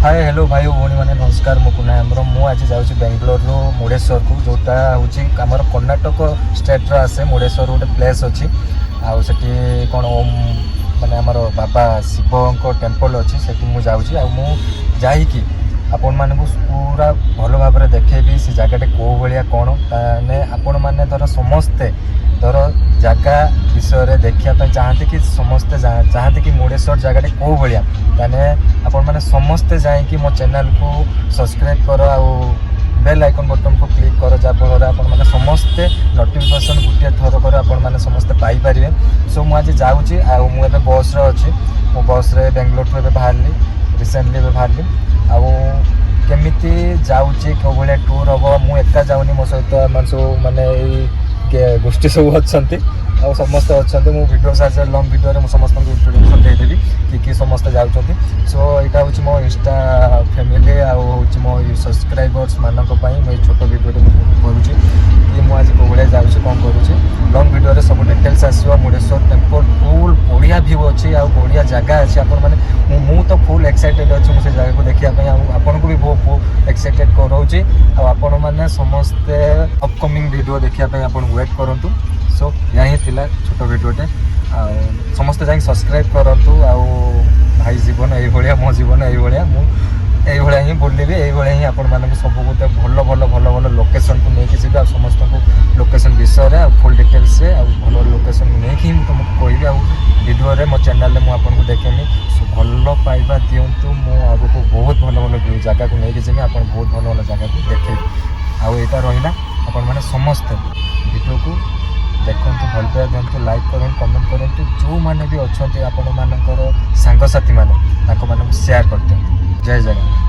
Hi hello भाई भौणी मैंने नमस्कार मु कुना आमर मु आज जाऊँगी बेंगलोर मुड़ेश्वर को जोटा हूँ आमर कर्णाटक स्टेट आसे मुड़ेश्वर गोटे प्लेस अच्छी आठी कौन ओम माने आमर बाबा शिव टेम्पल अच्छी से मुझे जाकि आपण मानक पूरा भल भाव देखेबी से जगह कौ भाया कौन ताने आपण मैंने धर समस्ते धर जगह विषय देखा चाहते कि समस्ते चाहते कि मुड़ेश्वर जगह कौ भाया ताने आपण मैंने समस्ते जाकि मो चैनल को सब्सक्राइब कर बेल आइकन बटन को क्लिक कर जहाँफल आप समस्ते नोटिफिकेशन गोटे थर कर आप समस्ते पाइपर। सो मुझे जाऊँगी मुझे बस अच्छी मो बस बेंगलोर ठूँ बाहरी रिसेंटली बाहरी केमिति जाऊँगी कौ भाया टूर हम मु एका जाऊनी मो सहित सब माने गोष्ठी सब अच्छा समस्ते अच्छा वीडियो सारे लंग वीडियो समस्त इंट्रोडक्शन देदेवी कि समस्ते जाऊँगी। सो यहाँ हूँ मो इंस्टा फैमिली हूँ मो सब्सक्राइबर्स मानक मुझे छोट वीडियो करुँची कि मुझे आज कौ भाया जाऊँगी कौन करुँची लंग वीडियो सब डिटेल्स आसो मुड़ेश्वर टेम्पल फुल बढ़िया व्यू अच्छी बढ़िया जगह अच्छी मु तो फुल एक्साइटेड अच्छी मुझे जगह को देखा आपन को भी बहुत एक्साइटेड कराऊँगी आपण मैंने समस्ते अपकमिंग वीडियो देखा आप वेट करूँ। सो यहाँ थिला छोट वीडियोटे समस्ते जाए सब्सक्राइब करूँ भाई जीवन ये मो जीवन ये ही बुलि ये आपण मानक सब गोटे भल भल भल भल लोकेशन को लेकिन जी समस्त को लोकेशन विषय फुल डिटेल्स भल लोकेशन नहीं तुमको कहि वीडियो मो चैनल में मुझे देखेमी भल पाइबा दिंतु आग को बहुत भल भल जगह को लेकिन जी आप बहुत भल भल जगह को देखेबी आईटा रहा आपण मैंने समस्ते वीडियो को देखो भल पाइबा दिंतु लाइक करूँ कमेंट करूँ जो मैंने भी अच्छा आपण मानकर सांगसाथी मैंने शेयर कर दिखाँ। जय जगन्नाथ।